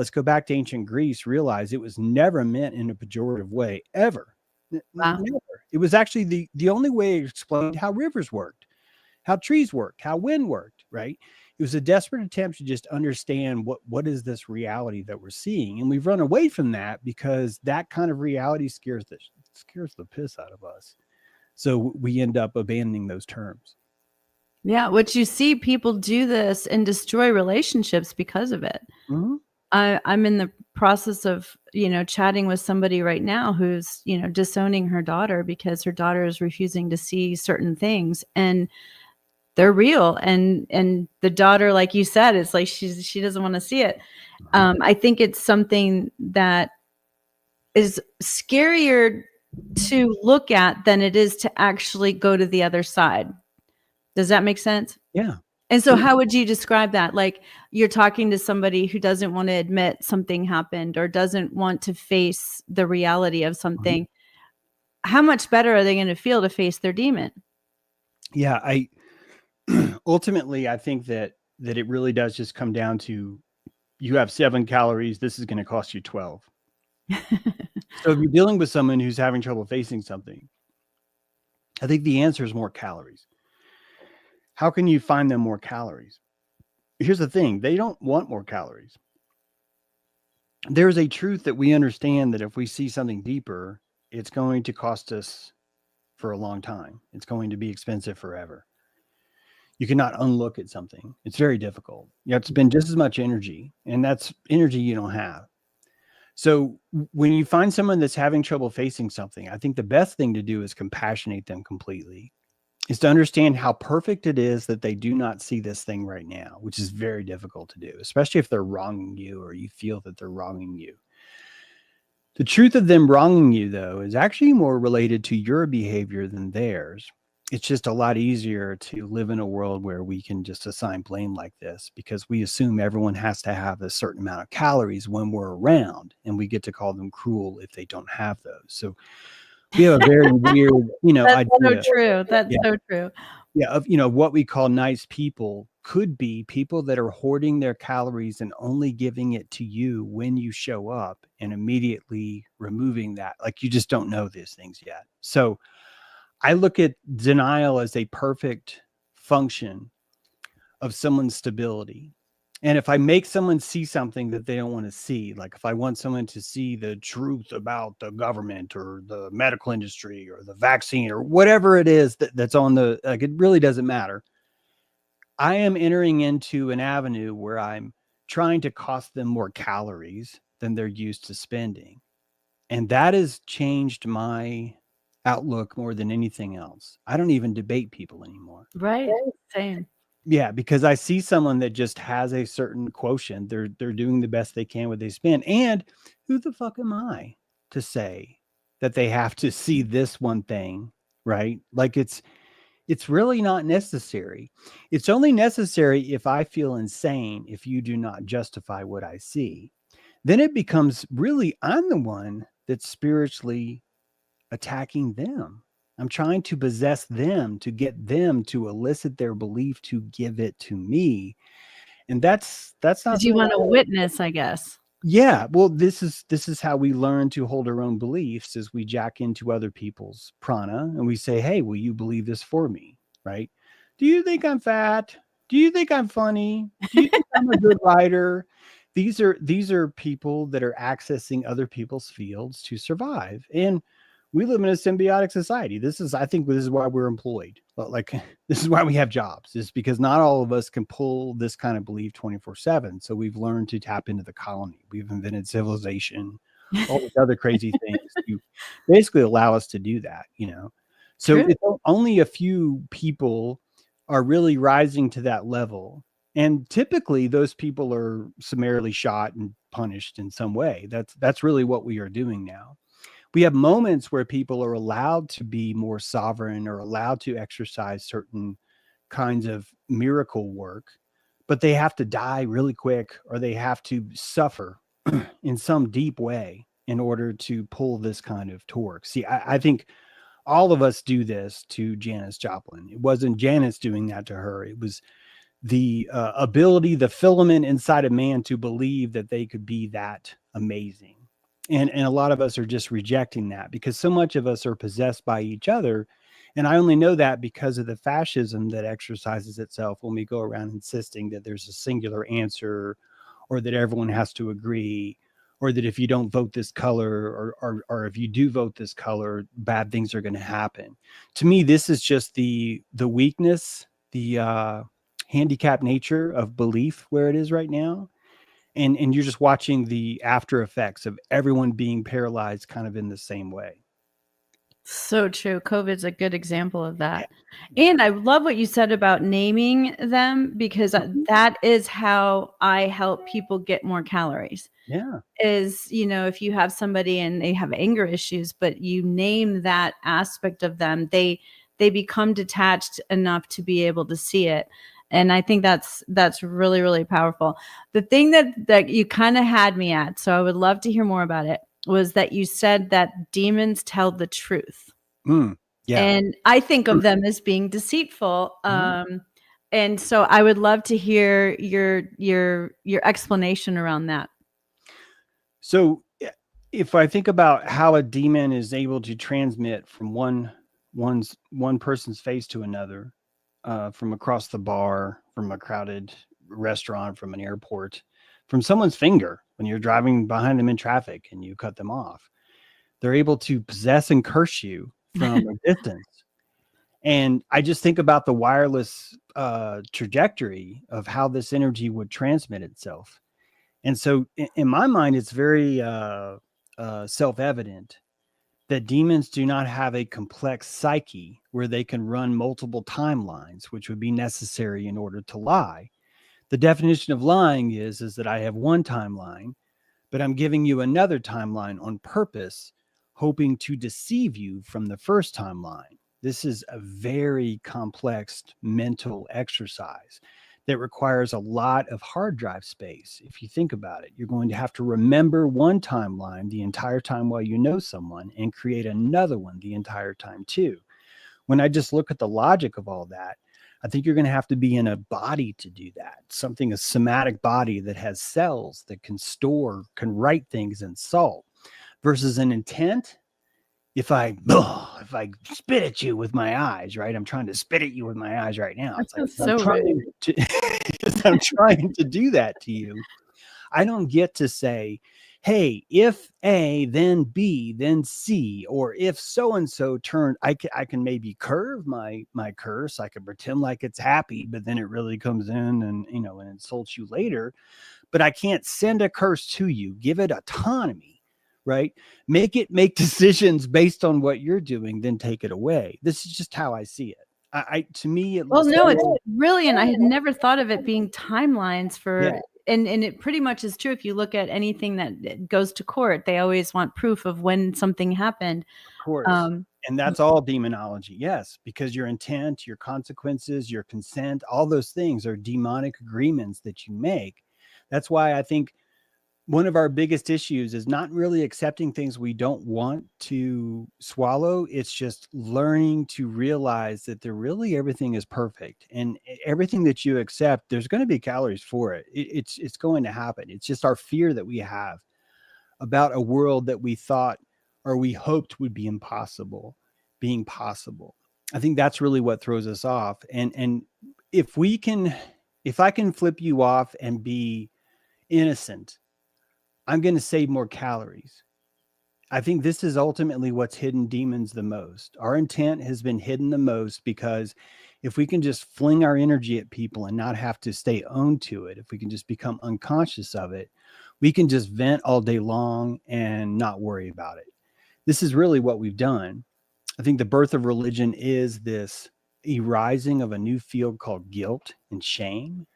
let's go back to ancient Greece, realize it was never meant in a pejorative way, ever. Wow. Never. It was actually the only way it explained how rivers worked, how trees worked, how wind worked, right? It was a desperate attempt to just understand what is this reality that we're seeing. And we've run away from that because that kind of reality scares the piss out of us. So we end up abandoning those terms. Yeah, what you see people do this and destroy relationships because of it. Mm-hmm. I'm in the process of, chatting with somebody right now who's, disowning her daughter because her daughter is refusing to see certain things, and they're real. And the daughter, like you said, it's like she doesn't want to see it. I think it's something that is scarier to look at than it is to actually go to the other side. Does that make sense? Yeah. And so how would you describe that? Like, you're talking to somebody who doesn't want to admit something happened or doesn't want to face the reality of something. How much better are they going to feel to face their demon? Yeah, I ultimately I think that it really does just come down to, you have 7 calories, this is going to cost you 12. So if you're dealing with someone who's having trouble facing something, I think the answer is more calories. How can you find them more calories? Here's the thing, they don't want more calories. There's a truth that we understand, that if we see something deeper, it's going to cost us for a long time. It's going to be expensive forever. You cannot unlook at something. It's very difficult. You have to spend just as much energy, and that's energy you don't have. So when you find someone that's having trouble facing something, I think the best thing to do is compassionate them completely, is to understand how perfect it is that they do not see this thing right now, which is very difficult to do, especially if they're wronging you or you feel that they're wronging you. The truth of them wronging you, though, is actually more related to your behavior than theirs. It's just a lot easier to live in a world where we can just assign blame like this, because we assume everyone has to have a certain amount of calories when we're around, and we get to call them cruel if they don't have those. So we have a very weird, That's idea. so true. That's Yeah. so true. Yeah, of what we call nice people could be people that are hoarding their calories and only giving it to you when you show up, and immediately removing that. Like, you just don't know these things yet. So I look at denial as a perfect function of someone's stability. And if I make someone see something that they don't want to see, like if I want someone to see the truth about the government or the medical industry or the vaccine or whatever it is that's on the, like, it really doesn't matter. I am entering into an avenue where I'm trying to cost them more calories than they're used to spending. And that has changed my outlook more than anything else. I don't even debate people anymore. Right. Same. Yeah, because I see someone that just has a certain quotient. They're doing the best they can with they spend. And who the fuck am I to say that they have to see this one thing, right? Like, it's really not necessary. It's only necessary if I feel insane, if you do not justify what I see. Then it becomes really, I'm the one that's spiritually attacking them. I'm trying to possess them, to get them to elicit their belief, to give it to me. And that's not Because you something want to witness, I guess. Yeah, well, this is how we learn to hold our own beliefs, is we jack into other people's prana and we say, "Hey, will you believe this for me?" Right? Do you think I'm fat? Do you think I'm funny? Do you think I'm a good writer? These are people that are accessing other people's fields to survive. And we live in a symbiotic society. I think this is why we're employed. Like, this is why we have jobs, is because not all of us can pull this kind of belief 24/7. So we've learned to tap into the colony. We've invented civilization, all these other crazy things to basically allow us to do that. So True. only a few people are really rising to that level. And typically those people are summarily shot and punished in some way. That's really what we are doing now. We have moments where people are allowed to be more sovereign or allowed to exercise certain kinds of miracle work, but they have to die really quick, or they have to suffer in some deep way in order to pull this kind of torque. See, I think all of us do this to Janis Joplin. It wasn't Janis doing that to her. It was ability, the filament inside of man to believe that they could be that amazing. And a lot of us are just rejecting that because so much of us are possessed by each other. And I only know that because of the fascism that exercises itself when we go around insisting that there's a singular answer, or that everyone has to agree, or that if you don't vote this color, or if you do vote this color, bad things are going to happen. To me, this is just the weakness, the handicapped nature of belief where it is right now. And you're just watching the after effects of everyone being paralyzed kind of in the same way. So true. COVID's a good example of Yeah. that. Yeah. And I love what you said about naming them because Mhm. that is how I help people get more calories. Yeah. Is, if you have somebody and they have anger issues, but you name that aspect of them, they become detached enough to be able to see it. And I think that's really, really powerful. The thing that you kind of had me at, so I would love to hear more about it, was that you said that demons tell the truth. Mm. Yeah. And I think of them as being deceitful. Mhm. And so I would love to hear your explanation around that. So if I think about how a demon is able to transmit from one person's face to another, from across the bar, from a crowded restaurant, from an airport, from someone's finger when you're driving behind them in traffic and you cut them off, they're able to possess and curse you from a distance. And I just think about the wireless trajectory of how this energy would transmit itself. And so, in my mind, it's very self evident that demons do not have a complex psyche where they can run multiple timelines, which would be necessary in order to lie. The definition of lying is that I have one timeline, but I'm giving you another timeline on purpose, hoping to deceive you from the first timeline. This is a very complex mental exercise that requires a lot of hard drive space. If you think about it, you're going to have to remember one timeline the entire time while you know someone and create another one the entire time, too. When I just look at the logic of all that, I think you're going to have to be in a body to do that. Something, a somatic body that has cells that can store, can write things in salt, versus an intent. If I spit at you with my eyes, right? I'm trying to spit at you with my eyes right now. It's like That's I'm so rude. trying to I'm trying to do that to you. I don't get to say, hey, if A, then B, then C, or if so and so turned, I can maybe curve my curse. I can pretend like it's happy, but then it really comes in and insults you later. But I can't send a curse to you. Give it autonomy, right? Make it make decisions based on what you're doing, then take it away. This is just how I see it. I to me, it Well, looks no, it's very, brilliant. I had never thought of it being timelines yeah, for, and it pretty much is true. If you look at anything that goes to court, they always want proof of when something happened. of course. Um, And that's all demonology. Yes, because your intent, your consequences, your consent, all those things are demonic agreements that you make. That's why I think one of our biggest issues is not really accepting things we don't want to swallow. It's just learning to realize that everything is perfect, and everything that you accept, there's going to be calories for it. It's going to happen. It's just our fear that we have about a world that we thought or we hoped would be impossible being possible. I think that's really what throws us off. And if we can, if I can flip you off and be innocent, I'm going to save more calories. I think this is ultimately what's hidden demons the most. Our intent has been hidden the most because if we can just fling our energy at people and not have to stay owned to it, if we can just become unconscious of it, we can just vent all day long and not worry about it. This is really what we've done. I think the birth of religion is this arising of a new field called guilt and shame.